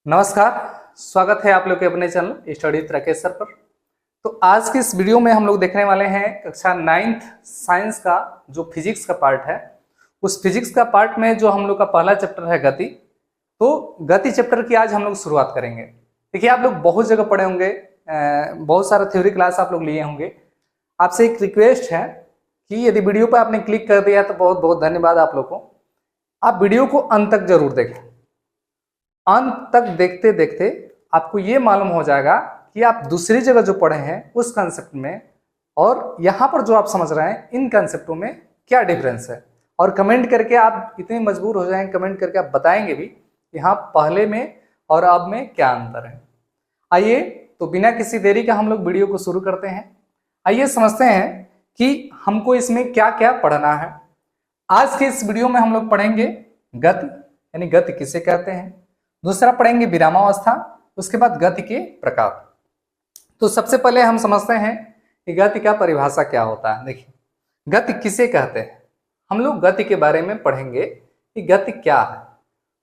नमस्कार, स्वागत है आप लोग के अपने चैनल स्टडी राकेश सर पर। तो आज की इस वीडियो में हम लोग देखने वाले हैं कक्षा 9th साइंस का जो फिजिक्स का पार्ट है। उस फिजिक्स का पार्ट में जो हम लोग का पहला चैप्टर है गति। तो गति चैप्टर की आज हम लोग शुरुआत करेंगे। देखिए, आप लोग बहुत जगह पढ़े होंगे, बहुत सारा थ्योरी क्लास आप लोग लिए होंगे। आपसे एक रिक्वेस्ट है कि यदि वीडियो पर आपने क्लिक कर दिया तो बहुत बहुत धन्यवाद आप लोग को। आप वीडियो को अंत तक जरूर देखें। अंत तक देखते देखते आपको ये मालूम हो जाएगा कि आप दूसरी जगह जो पढ़े हैं उस कंसेप्ट में और यहाँ पर जो आप समझ रहे हैं इन कंसेप्टों में क्या डिफरेंस है। और कमेंट करके आप इतने मजबूर हो जाएंगे, कमेंट करके आप बताएंगे भी कि हाँ पहले में और अब में क्या अंतर है। आइए तो बिना किसी देरी का हम लोग वीडियो को शुरू करते हैं। आइए समझते हैं कि हमको इसमें क्या क्या पढ़ना है। आज के इस वीडियो में हम लोग पढ़ेंगे गति, यानी गति किसे कहते हैं। दूसरा पढ़ेंगे विरामावस्था, उसके बाद गति के प्रकार। तो सबसे पहले हम समझते हैं कि गति का परिभाषा क्या होता है। देखिए, गति किसे कहते हैं। हम लोग गति के बारे में पढ़ेंगे कि गति क्या है।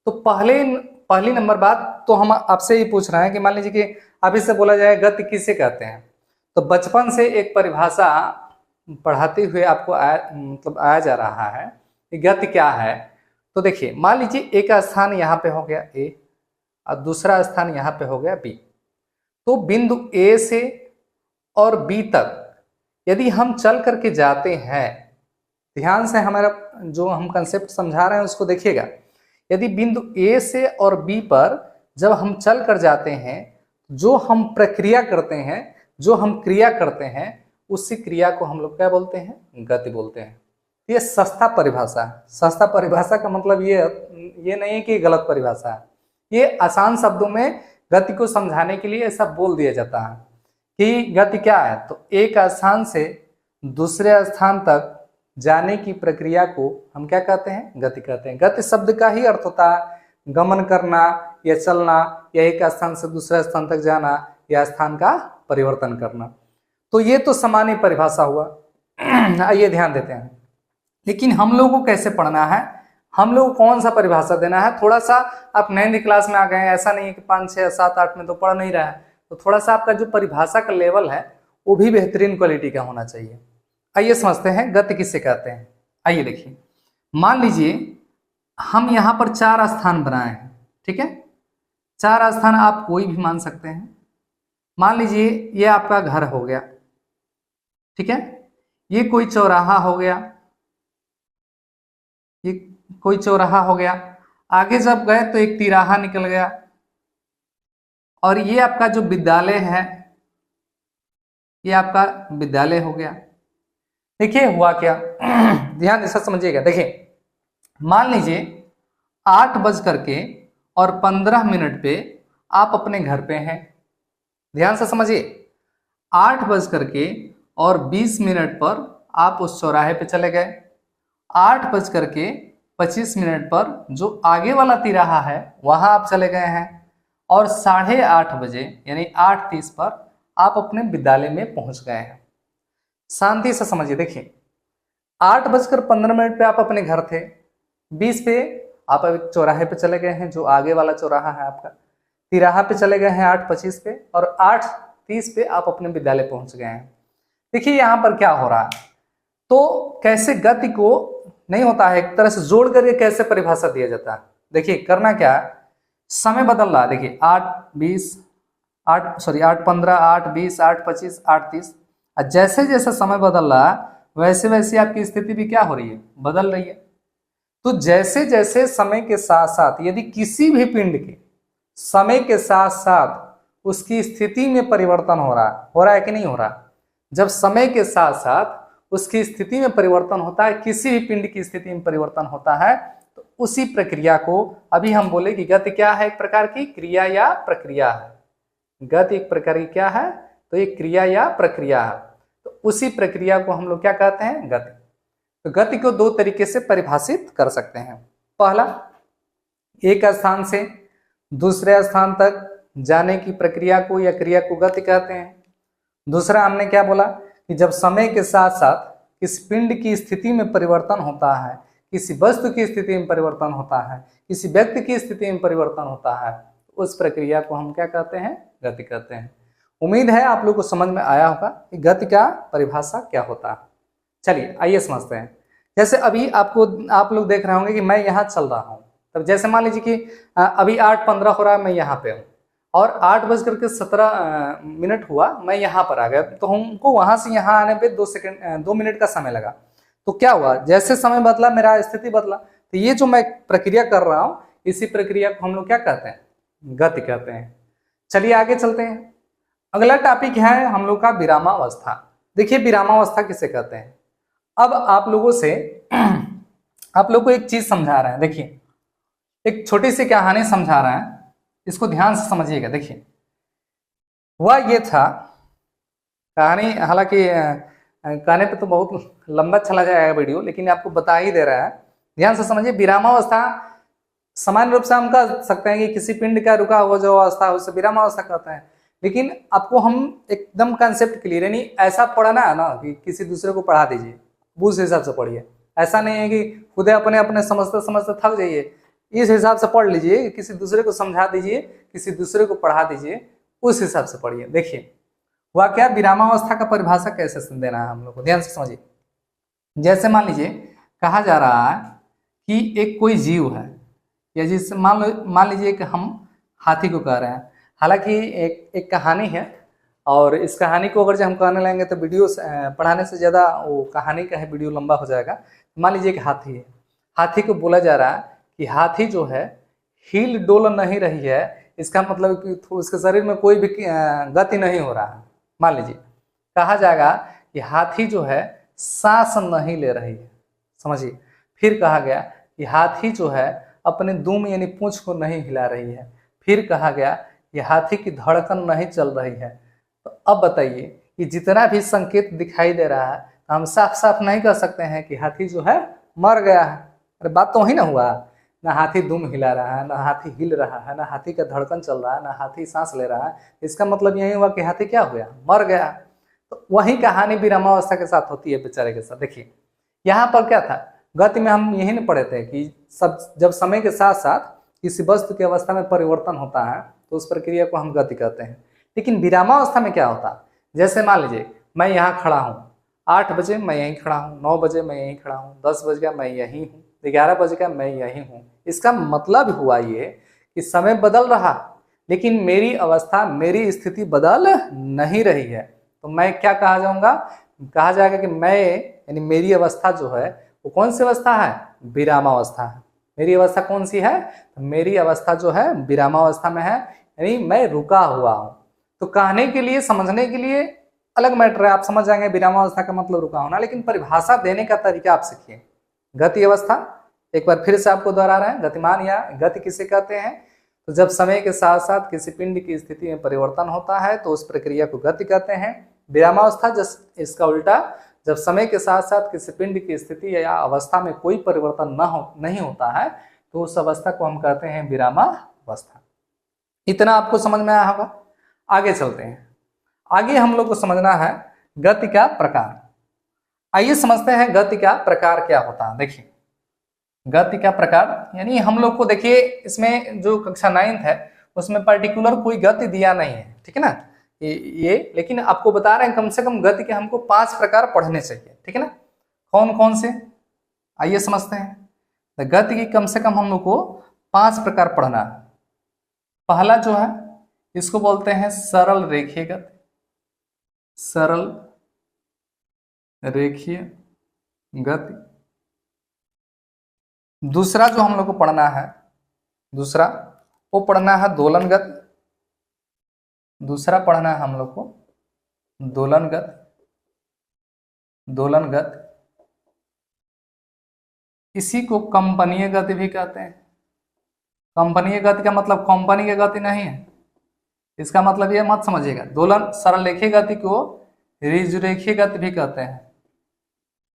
तो पहली नंबर बात तो हम आपसे ही पूछ रहे हैं कि मान लीजिए कि अभी से बोला जाए गति किसे कहते हैं, तो बचपन से एक परिभाषा पढ़ाते हुए आपको आया जा रहा है कि गति क्या है। तो देखिए, मान लीजिए एक स्थान यहाँ पे हो गया ए और दूसरा स्थान यहाँ पे हो गया बी। तो बिंदु ए से और बी तक यदि हम चल करके जाते हैं, ध्यान से हमारा जो हम कंसेप्ट समझा रहे हैं उसको देखिएगा। यदि बिंदु ए से और बी पर जब हम चल कर जाते हैं, जो हम प्रक्रिया करते हैं, जो हम क्रिया करते हैं, उसी क्रिया को हम लोग क्या बोलते हैं, गति बोलते हैं। ये सस्ता परिभाषा है। सस्ता परिभाषा का मतलब ये नहीं है कि गलत परिभाषा है। ये आसान शब्दों में गति को समझाने के लिए ऐसा बोल दिया जाता है कि गति क्या है। तो एक स्थान से दूसरे स्थान तक जाने की प्रक्रिया को हम क्या कहते हैं, गति कहते हैं। गति शब्द का ही अर्थ होता है गमन करना या चलना, या एक स्थान से दूसरे स्थान तक जाना, या स्थान का परिवर्तन करना। तो ये तो सामान्य परिभाषा हुआ। आइए ध्यान देते हैं, लेकिन हम लोगों को कैसे पढ़ना है, हम लोग कौन सा परिभाषा देना है। थोड़ा सा आप 9वीं क्लास में आ गए हैं, ऐसा नहीं है कि 5, 6, 7, 8 में तो पढ़ नहीं रहा है। तो थोड़ा सा आपका जो परिभाषा का लेवल है वो भी बेहतरीन क्वालिटी का होना चाहिए। आइए समझते हैं गति किसे कहते हैं। आइए देखिए, मान लीजिए हम यहाँ पर 4 स्थान बनाए हैं, ठीक है। 4 स्थान आप कोई भी मान सकते हैं। मान लीजिए ये आपका घर हो गया, ठीक है। ये कोई चौराहा हो गया, ये कोई चौराहा हो गया। आगे जब गए तो एक तिराहा निकल गया, और ये आपका जो विद्यालय है, ये आपका विद्यालय हो गया। देखिए हुआ क्या, ध्यान से समझिएगा। देखिए, मान लीजिए 8:15 पे आप अपने घर पे हैं। ध्यान से समझिए, 8:20 पर आप उस चौराहे पे चले गए। 8:25 पर जो आगे वाला तिराहा है वहां आप चले गए हैं, और 8:30 बजे यानी 8:30 पर आप अपने विद्यालय में पहुंच गए हैं। शांति से समझिए। देखिए, 8:15 पे आप अपने घर थे, 20 पे आप एक चौराहे पे चले गए हैं, जो आगे वाला चौराहा है आपका। तिराहा पे चले गए हैं 8:25 पे, और 8:30 पे आप अपने विद्यालय पहुंच गए हैं। देखिए यहाँ पर क्या हो रहा है, तो कैसे गति को नहीं होता है, एक तरह से जोड़ करके कैसे परिभाषा दिया जाता है। देखिए करना क्या है, समय बदल रहा है। देखिए 8:15, 8:20, 8:25, 8:30, जैसे जैसे समय बदल रहा है वैसे वैसे आपकी स्थिति भी क्या हो रही है, बदल रही है। तो जैसे जैसे समय के साथ साथ यदि किसी भी पिंड के समय के साथ साथ उसकी स्थिति में परिवर्तन हो रहा है कि नहीं हो रहा। जब समय के साथ साथ उसकी स्थिति में परिवर्तन होता है, किसी भी पिंड की स्थिति में परिवर्तन होता है, तो उसी प्रक्रिया को अभी हम बोले कि गति क्या है, एक प्रकार की क्रिया या प्रक्रिया है। गति एक प्रकार की क्या है, तो ये क्रिया या प्रक्रिया है। तो उसी प्रक्रिया को हम लोग क्या कहते हैं, गति। तो गति को 2 तरीके से परिभाषित कर सकते हैं। पहला, एक स्थान से दूसरे स्थान तक जाने की प्रक्रिया को या क्रिया को गति कहते हैं। दूसरा हमने क्या बोला कि जब समय के साथ साथ किसी पिंड की स्थिति में परिवर्तन होता है, किसी वस्तु की स्थिति में परिवर्तन होता है, किसी व्यक्ति की स्थिति में परिवर्तन होता है, उस प्रक्रिया को हम क्या कहते हैं, गति कहते हैं। उम्मीद है आप लोग को समझ में आया होगा कि गति का परिभाषा क्या होता है। चलिए आइए समझते हैं। जैसे अभी आप लोग देख रहे होंगे कि मैं यहाँ चल रहा हूँ, तब जैसे मान लीजिए कि अभी 8:15 हो रहा है, मैं यहाँ पे हूँ और 8:17 हुआ, मैं यहाँ पर आ गया, तो हमको वहां से यहाँ आने पे 2 मिनट का समय लगा। तो क्या हुआ, जैसे समय बदला मेरा स्थिति बदला। तो ये जो मैं प्रक्रिया कर रहा हूँ, इसी प्रक्रिया को हम लोग क्या कहते हैं, गति कहते हैं। चलिए आगे चलते हैं। अगला टॉपिक है हम लोग का विरामावस्था। देखिए विरामावस्था किसे कहते हैं। अब आप लोगों से आप लोग को एक चीज समझा रहे हैं। देखिए एक छोटी सी कहानी समझा रहे हैं, इसको ध्यान से समझिएगा। देखिए वह ये था, कहानी हालांकि कहने पे तो बहुत लंबा चला जाएगा वीडियो, लेकिन आपको बता ही दे रहा है, ध्यान से समझिए। विरामावस्था सामान्य रूप से हम कह सकते हैं कि किसी पिंड का रुका हुआ जो अवस्था है उसे विरामावस्था कहते हैं। लेकिन आपको हम एकदम कंसेप्ट क्लियर है नहीं, ऐसा पढ़ना है ना कि किसी दूसरे को पढ़ा दीजिए, उस हिसाब से पढ़िए। ऐसा नहीं है कि खुद अपने अपने समझते समझते थक जाइए, इस हिसाब से पढ़ लीजिए, किसी दूसरे को समझा दीजिए, किसी दूसरे को पढ़ा दीजिए, उस हिसाब से पढ़िए। देखिए वह क्या, विरामावस्था का परिभाषा कैसे देना है हम लोग को, ध्यान से समझिए। जैसे मान लीजिए कहा जा रहा है कि एक कोई जीव है, या जिससे मान लीजिए कि हम हाथी को कह रहे हैं। हालांकि एक कहानी है, और इस कहानी को अगर जब हम कहने लगेंगे तो वीडियो पढ़ाने से ज़्यादा वो कहानी का है वीडियो लंबा हो जाएगा। मान लीजिए कि हाथी है, हाथी को बोला जा रहा है कि हाथी जो है हिल डोल नहीं रही है, इसका मतलब कि उसके शरीर में कोई भी गति नहीं हो रहा है। मान लीजिए कहा जाएगा कि हाथी जो है सांस नहीं ले रही है, समझिए। फिर कहा गया कि हाथी जो है अपने दुम यानी पूंछ को नहीं हिला रही है। फिर कहा गया कि हाथी की धड़कन नहीं चल रही है। तो अब बताइए कि जितना भी संकेत दिखाई दे रहा है, हम साफ साफ नहीं कह सकते हैं कि हाथी जो है मर गया है। अरे बात तो वही ना हुआ, ना हाथी दुम हिला रहा है, ना हाथी हिल रहा है, ना हाथी का धड़कन चल रहा है, ना हाथी सांस ले रहा है। इसका मतलब यही हुआ कि हाथी क्या हो गया, मर गया। तो वही कहानी विरामावस्था के साथ होती है बेचारे के साथ। देखिए यहाँ पर क्या था, गति में हम यही नहीं पढ़े थे कि जब समय के साथ साथ किसी वस्तु की अवस्था में परिवर्तन होता है तो उस प्रक्रिया को हम गति कहते हैं। लेकिन विरामावस्था में क्या होता, जैसे मान लीजिए मैं यहाँ खड़ा हूँ, 8 बजे मैं यहीं खड़ा हूँ, 9 बजे मैं यहीं खड़ा हूँ, 10 बज गया मैं यहीं हूँ, 11 बज गया मैं यहीं हूँ। इसका मतलब हुआ ये कि समय बदल रहा, लेकिन मेरी अवस्था, मेरी स्थिति बदल नहीं रही है। तो मैं क्या कहा जाऊंगा, कहा जाएगा कि मैं यानी मेरी अवस्था जो है वो कौन सी अवस्था है, विरामावस्था है। मेरी अवस्था कौन सी है, तो मेरी अवस्था जो है विरामावस्था में है, यानी मैं रुका हुआ हूँ। तो कहने के लिए, समझने के लिए अलग मैटर है, आप समझ जाएंगे विरामावस्था का मतलब रुका होना, लेकिन परिभाषा देने का तरीका आप सीखिए। गति अवस्था एक बार फिर से आपको दोहरा रहे हैं, गतिमान या गति किसे कहते हैं, तो जब समय के साथ साथ किसी पिंड की स्थिति में परिवर्तन होता है तो उस प्रक्रिया को गति कहते हैं। विरामावस्था जब इसका उल्टा, जब समय के साथ साथ किसी पिंड की स्थिति या अवस्था में कोई परिवर्तन नहीं होता है तो उस अवस्था को हम कहते हैं विरामावस्था। इतना आपको समझ में आया होगा। आगे चलते हैं। आगे हम लोग को समझना है गति का प्रकार। आइए समझते हैं गति का प्रकार क्या होता है। देखिए गति का प्रकार यानी हम लोग को, देखिए इसमें जो कक्षा 9th है उसमें पर्टिकुलर कोई गति दिया नहीं है, ठीक है ना ये, लेकिन आपको बता रहे हैं कम से कम गति के हमको 5 प्रकार पढ़ने चाहिए, ठीक है ना। कौन कौन से, आइए समझते हैं। तो गति की कम से कम हम लोग को 5 प्रकार पढ़ना है। पहला जो है इसको बोलते हैं सरल रेखीय गति, सरल रेखीय गति। दूसरा जो हम लोग को पढ़ना है, दूसरा वो पढ़ना है दोलन गति। दूसरा पढ़ना है हम लोग को दोलन गति, दोलन गति। इसी को कंपनीय गति भी कहते हैं। कंपनीय गति का मतलब कंपनी की गति नहीं है, इसका मतलब ये मत समझिएगा। दोलन सरल रेखीय गति को ऋजु रेखीय गति भी कहते हैं,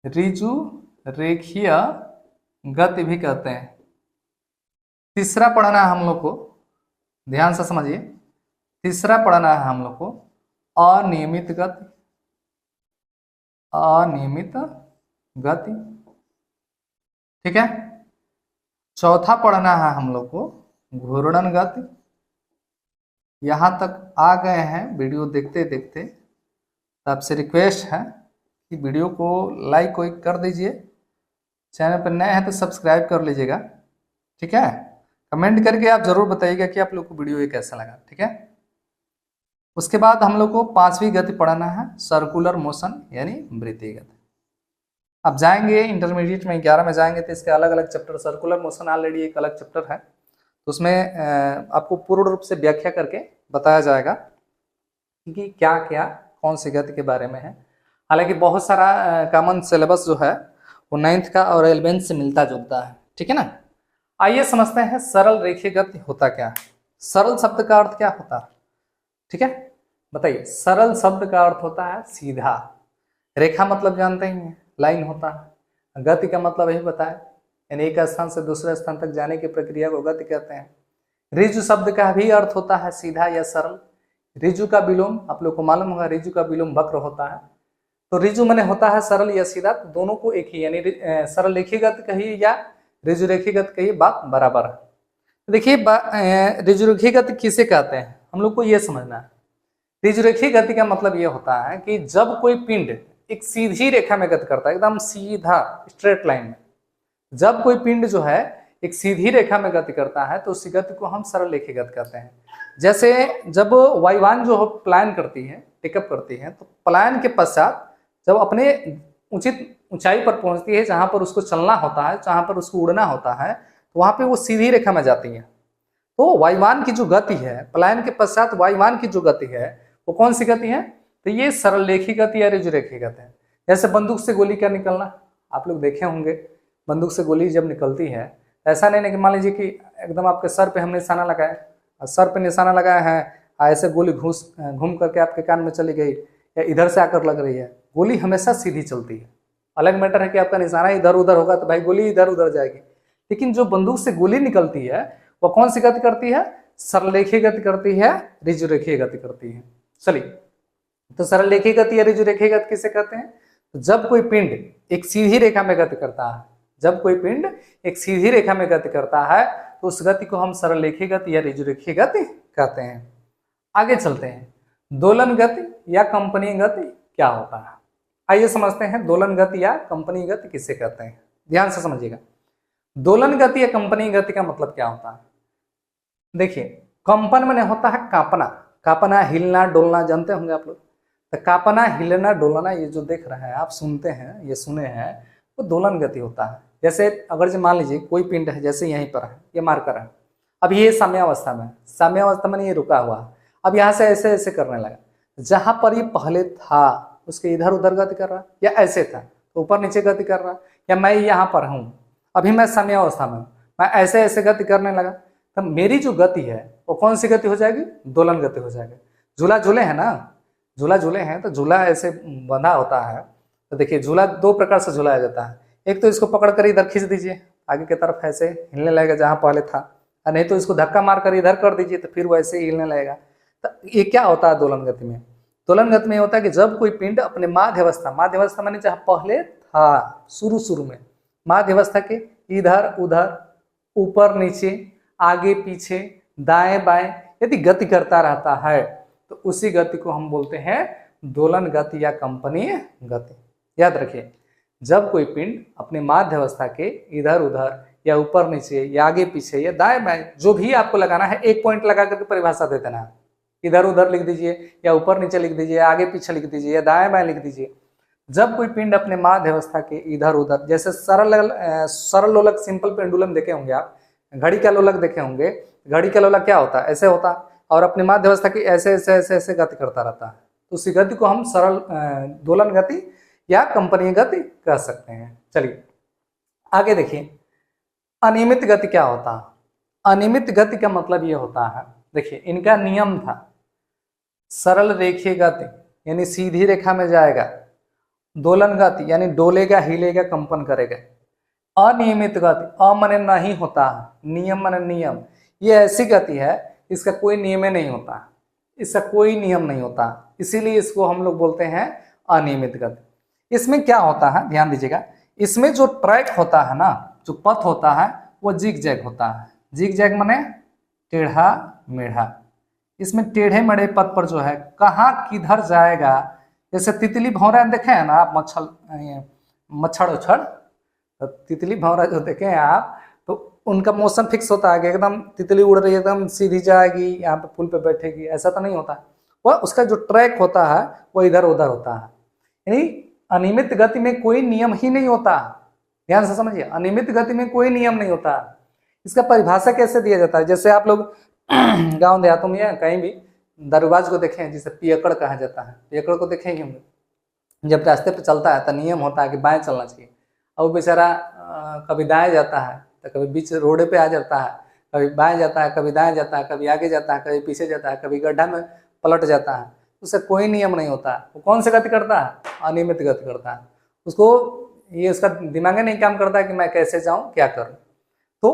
ऋजु रेखीय गति भी कहते हैं। तीसरा पढ़ना है हम लोग को, ध्यान से समझिए, तीसरा पढ़ना है हम लोग को अनियमित गति, अनियमित गति, ठीक है। चौथा पढ़ना है हम लोग को घूर्णन गति, यहाँ तक आ गए हैं वीडियो देखते देखते, तो आपसे रिक्वेस्ट है कि वीडियो को लाइक कोई कर दीजिए, चैनल पर नए हैं तो सब्सक्राइब कर लीजिएगा, ठीक है। कमेंट करके आप जरूर बताइएगा कि आप लोग को वीडियो ये कैसा लगा, ठीक है। उसके बाद हम लोग को पांचवी गति पढ़ाना है, सर्कुलर मोशन यानी वृत्तीय गति। अब जाएंगे इंटरमीडिएट में 11 में जाएंगे तो इसके अलग अलग चैप्टर, सर्कुलर मोशन ऑलरेडी एक अलग चैप्टर है, तो उसमें आपको पूर्ण रूप से व्याख्या करके बताया जाएगा कि क्या क्या कौन सी गति के बारे में है। हालांकि बहुत सारा कॉमन सिलेबस जो है वो 9th का और 11th से मिलता जुलता है, ठीक है ना। आइए समझते हैं सरल रेखीय गति होता क्या है। सरल शब्द का अर्थ क्या होता है, ठीक है, बताइए। सरल शब्द का अर्थ होता है सीधा, रेखा मतलब जानते ही हैं लाइन होता है, गति का मतलब यही बताए, यानी एक स्थान से दूसरे स्थान तक जाने की प्रक्रिया को गति कहते हैं। ऋजु शब्द का भी अर्थ होता है सीधा या सरल। ऋजु का विलोम आप लोग को मालूम होगा, ऋजु का विलोम वक्र होता है, तो ऋजु माने होता है सरल या सीधा, तो दोनों को एक ही, यानी सरल रेखीय गति कहिए या ऋजु रेखीय गति कहिए, बात बराबर है। देखिए ऋजु रेखीय गति किसे कहते हैं, हम लोग को यह समझना है। ऋजु रेखीय गति का मतलब यह होता है कि जब कोई पिंड एक सीधी रेखा में गति करता है, एकदम सीधा स्ट्रेट लाइन में, जब कोई पिंड जो है एक सीधी रेखा में गति करता है तो उसी गति को हम सरल रेखीय गति कहते हैं। जैसे जब वायुयान जो प्लान करती है, टेकअप करती है, तो प्लान के पश्चात जब अपने उचित ऊंचाई पर पहुंचती है, जहां पर उसको चलना होता है, जहां पर उसको उड़ना होता है, तो वहां पे वो सीधी रेखा में जाती है। तो वायुयान की जो गति है, प्लान के पश्चात वायुयान की जो गति है वो कौन सी गति है, तो ये सरल रेखीय गति या ऋजु रेखीय गति है। जैसे बंदूक से गोली का निकलना, आप लोग देखे होंगे, बंदूक से गोली जब निकलती है, ऐसा नहीं है कि मान लीजिए कि एकदम आपके सर पे हमने निशाना लगाया, और सर पे निशाना लगाया है, ऐसे गोली घूम करके आपके कान में चली गई या इधर से आकर लग रही है। गोली हमेशा सीधी चलती है, अलग मैटर है कि आपका निशाना इधर उधर होगा तो भाई गोली इधर उधर जाएगी, लेकिन जो बंदूक से गोली निकलती है वो कौन सी गति करती है, सरल रेखीय गति करती है, ऋजु रेखीय गति करती है। चलिए, तो सरल रेखीय गति या ऋजु रेखीय गति किसे कहते हैं, तो जब कोई पिंड एक सीधी रेखा में गति करता है, जब कोई पिंड एक सीधी रेखा में गति करता है तो उस गति को हम सरल रेखीय गति या ऋजु रेखीय गति कहते हैं। आगे चलते हैं, दोलन गति या कंपनीय गति क्या होता है। आइए समझते हैं दोलन गति या कंपनीय गति किसे कहते हैं, ध्यान से समझिएगा। दोलन गति या कंपनीय गति का मतलब क्या होता है, देखिए कंपन माने होता है कांपना, कांपना, हिलना, डोलना, जानते होंगे आप लोग। तो कांपना, हिलना, डोलना, ये जो देख रहे हैं आप, सुनते हैं, ये सुने हैं, वो दोलन गति होता है। जैसे अगर जो मान लीजिए कोई पिंड है, जैसे यहीं पर है, ये मार्कर है, अब ये साम्यावस्था में, साम्यावस्था में ये रुका हुआ है, अब यहाँ से ऐसे ऐसे करने लगा, जहां पर ये पहले था उसके इधर उधर गति कर रहा, या ऐसे था तो ऊपर नीचे गति कर रहा, या मैं यहाँ पर हूँ, अभी मैं साम्यावस्था में हूँ, मैं ऐसे ऐसे गति करने लगा, तो मेरी जो गति है वो कौन सी गति हो जाएगी, दोलन गति हो जाएगी। झूला झूले हैं ना, झूला झूले हैं, तो झूला ऐसे बंधा होता है, तो देखिए झूला दो प्रकार से झूलाया जाता है। एक तो इसको पकड़ कर इधर खींच दीजिए, आगे की तरफ ऐसे हिलने लगेगा जहां पहले था, और नहीं तो इसको धक्का मार कर इधर कर दीजिए तो फिर वैसे ही हिलने लगेगा। तो ये क्या होता है दोलन गति में, दोलन गति में होता है कि जब कोई पिंड अपने माध्यावस्था, माध्यावस्था माने जहां पहले था, शुरू में माध्यावस्था के इधर उधर, ऊपर नीचे, आगे पीछे, दाएं बाएं यदि गति करता रहता है तो उसी गति को हम बोलते हैं दोलन गति या कंपनीय गति। याद रखिए, जब कोई पिंड अपने माध्यावस्था के इधर उधर या ऊपर नीचे या आगे पीछे या दाएं बाएं, जो भी आपको लगाना है, एक पॉइंट लगा करके परिभाषा दे देना है, इधर उधर लिख दीजिए या ऊपर नीचे लिख दीजिए, आगे पीछे लिख दीजिए या दाएं बाएं लिख दीजिए। जब कोई पिंड अपने माध्यावस्था के इधर उधर, जैसे सरल लोलक सिंपल पेंडुलम देखे होंगे आप, घड़ी का लोलक देखे होंगे, घड़ी का लोलक क्या होता है, ऐसे होता है, और अपनी माध्यावस्था की ऐसे ऐसे ऐसे ऐसे गति करता रहता है, तो उसी गति को हम सरल दोलन गति या कंपनीय गति कह सकते हैं। चलिए आगे देखिए, अनियमित गति क्या होता है। अनियमित गति का मतलब ये होता है, देखिए इनका नियम था, सरल रेखीय गति यानी सीधी रेखा में जाएगा, दोलन गति यानी डोलेगा, हिलेगा, कंपन करेगा। अनियमित गति, अ माने नहीं होता है, नियम माने नियम, ये ऐसी गति है इसका कोई नियम नहीं होता, इसका कोई नियम नहीं होता, इसीलिए इसको हम लोग बोलते हैं अनियमित गति। इसमें क्या होता है, ध्यान दीजिएगा, इसमें जो ट्रैक होता है ना, जो पथ होता है वो जिग जैग होता है। जिग जैग माने टेढ़ा मेढ़ा, इसमें टेढ़े मेढ़े पथ पर जो है कहाँ किधर जाएगा, जैसे तितली भौरा देखे हैं ना आप, मच्छर उछड़, तो तितली भौरा जो देखे हैं आप, तो उनका मोशन फिक्स होता है कि एकदम तितली उड़ रही है एकदम सीधी जाएगी, यहाँ पे पुल पे बैठेगी, ऐसा तो नहीं होता। वह उसका जो ट्रैक होता है वो इधर उधर होता है। यानी अनियमित गति में कोई नियम ही नहीं होता, ध्यान से समझिए, अनियमित गति में कोई नियम नहीं होता। इसका परिभाषा कैसे दिया जाता है, जैसे आप लोग गांव देहातों में या कहीं भी दरवाज को देखें जिसे पियकड़ कहा जाता है, पियकड़ को देखेंगे हम लोग, जब रास्ते पे चलता है तो नियम होता है कि बाएं चलना चाहिए, और वो बेचारा कभी दाएं जाता है तो कभी बीच रोड पे आ जाता है, कभी बाएं जाता है, कभी दाएं जाता है, कभी आगे जाता है, कभी पीछे जाता है, कभी गड्ढा में पलट जाता है। उससे कोई नियम नहीं होता। वो कौन सी गति करता है? अनियमित गति करता है। उसको ये उसका दिमाग नहीं काम करता है कि मैं कैसे जाऊं, क्या करूं। तो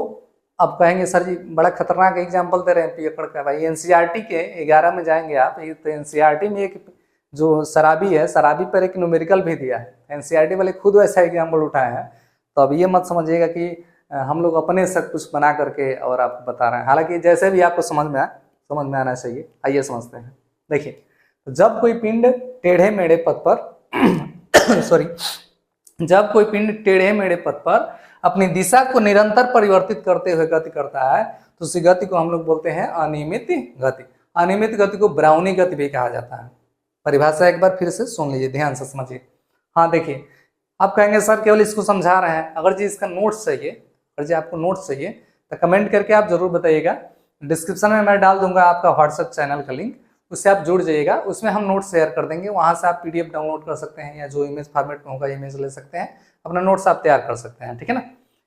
अब कहेंगे सर जी बड़ा खतरनाक एग्जाम्पल दे रहे हैं पियकड़ का। भाई एनसीईआरटी के 11 में जाएंगे आप, तो एनसीईआरटी में एक जो शराबी है, शराबी पर एक न्यूमेरिकल भी दिया है। एनसीईआरटी वाले खुद वैसा एग्जाम्पल उठाए हैं। तो अब ये मत समझिएगा कि हम लोग अपने से कुछ बना करके और आपको बता रहे हैं, हालांकि जैसे भी आपको समझ में आना चाहिए। आइए समझते हैं। देखिए, तो जब कोई पिंड टेढ़े मेढ़े पथ पर सॉरी, जब कोई पिंड टेढ़े मेढ़े पथ पर अपनी दिशा को निरंतर परिवर्तित करते हुए गति करता है तो उसी गति को हम लोग बोलते हैं अनियमित गति। अनियमित गति को ब्राउनी गति भी कहा जाता है। परिभाषा एक बार फिर से सुन लीजिए, ध्यान से समझिए। हाँ देखिए, आप कहेंगे सर केवल इसको समझा रहे हैं। अगर जी इसका नोट्स चाहिए, अगर जी आपको नोट्स चाहिए तो कमेंट करके आप जरूर बताइएगा। डिस्क्रिप्शन में मैं डाल दूंगा आपका व्हाट्सएप चैनल का लिंक, उससे आप जुड़ जाइएगा। उसमें हम नोट्स शेयर कर देंगे, वहां से आप पीडीएफ डाउनलोड कर सकते हैं या जो इमेज फॉर्मेट में होगा इमेज ले सकते हैं, अपना नोट्स आप तैयार कर सकते हैं। ठीक है ना।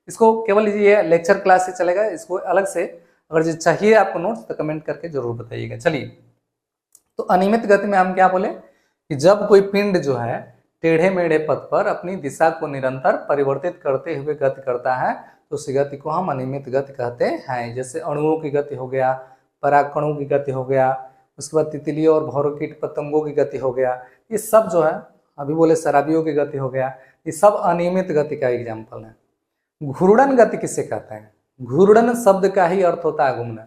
इसको केवल ये लेक्चर क्लास से चलेगा, इसको अलग से अगर जो चाहिए आपको नोट्स तो कमेंट करके जरूर बताइएगा। चलिए, तो अनियमित गति में हम क्या बोले कि जब कोई पिंड जो है टेढ़े मेढ़े पथ पर अपनी दिशा को निरंतर परिवर्तित करते हुए गति करता है तो उस गति को हम अनियमित गति कहते हैं। जैसे अणुओं की गति हो गया, परागकणों की गति हो गया, उसके बाद तितलियों और भौरों कीट पतंगों की गति हो गया, ये सब जो है, अभी बोले शराबियों की गति हो गया, ये सब अनियमित गति का एग्जाम्पल है। घूर्णन गति किसे कहते हैं? घूर्णन शब्द का ही अर्थ होता है घूमना।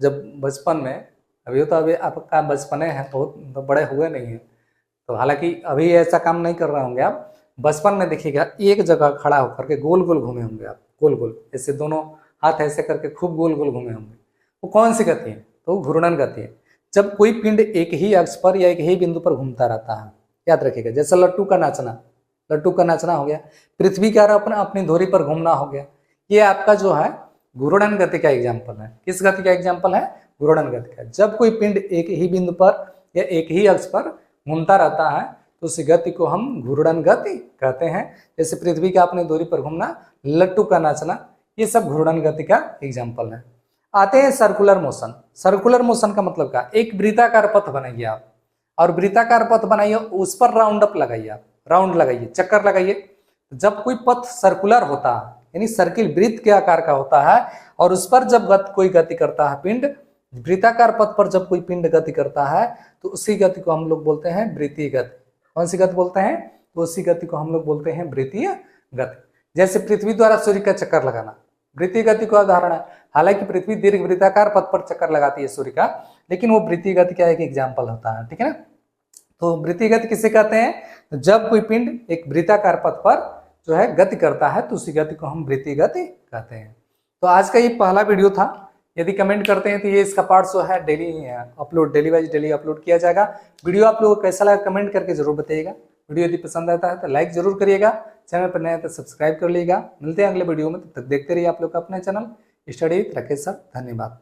जब बचपन में, अभी तो अभी आपका बचपने है, बहुत तो बड़े हुए नहीं है, तो हालांकि अभी ऐसा काम नहीं कर रहे होंगे आप, बचपन में देखिएगा एक जगह खड़ा होकर के गोल गोल घूमे होंगे आप, गोल गोल, ऐसे दोनों हाथ ऐसे करके खूब गोल गोल घूमे होंगे। वो कौन सी गति है? तो घूर्णन गति है। जब कोई पिंड एक ही अक्ष पर या एक ही बिंदु पर घूमता रहता है, याद रखिएगा, जैसे लट्टू का नाचना, लट्टू का नाचना हो गया, पृथ्वी का अपनी धुरी पर घूमना हो गया, ये आपका जो है घूर्णन गति का एग्जाम्पल है। किस गति का एग्जाम्पल है? घूर्णन गति का। जब कोई पिंड एक ही बिंदु पर या एक ही अक्ष पर घूमता रहता है तो उस गति को हम घूर्णन गति कहते हैं। जैसे पृथ्वी का अपनी धुरी पर घूमना, लट्टू का नाचना, ये सब घूर्णन गति का एग्जाम्पल है। आते हैं सर्कुलर मोशन। सर्कुलर मोशन का मतलब क्या? एक वृत्ताकार पथ बनाइए आप, और वृत्ताकार पथ बनाइए, उस पर राउंड अप लगाइए आप, राउंड लगाइए, चक्कर लगाइए। जब कोई पथ सर्कुलर होता है, यानी सर्किल वृत्त के आकार का होता है, और उस पर जब कोई गति करता है पिंड, वृत्ताकार पथ पर जब कोई पिंड गति करता है तो उसी गति को हम लोग बोलते हैं वृत्तीय गति। कौन सी गति बोलते हैं? तो उसी गति को हम लोग बोलते हैं वृत्तीय गति। जैसे पृथ्वी द्वारा सूर्य का चक्कर लगाना वृत्तीय गति का उदाहरण है। हालांकि पृथ्वी दीर्घ वृत्ताकार पथ पर चक्कर लगाती है सूर्य का, लेकिन वो वृत्तीय गति का एक एग्जाम्पल होता है। ठीक है ना। तो वृत्तीय गति किसे कहते हैं? जब कोई पिंड एक वृत्ताकार पथ पर जो है गति करता है तो उसी गति को हम वृत्तीय गति कहते हैं। तो आज का ये पहला वीडियो था। यदि कमेंट करते हैं तो ये इसका पार्ट जो है daily upload, daily wise daily upload किया जाएगा। वीडियो आप लोगों को कैसा लगा कमेंट करके जरूर बताइएगा। वीडियो यदि पसंद आता है तो लाइक जरूर करिएगा, चैनल पर नया तो सब्सक्राइब कर लीजिएगा। मिलते हैं अगले वीडियो में, तब तक देखते रहिए आप लोग का अपना channel study with Rakesh sir. धन्यवाद।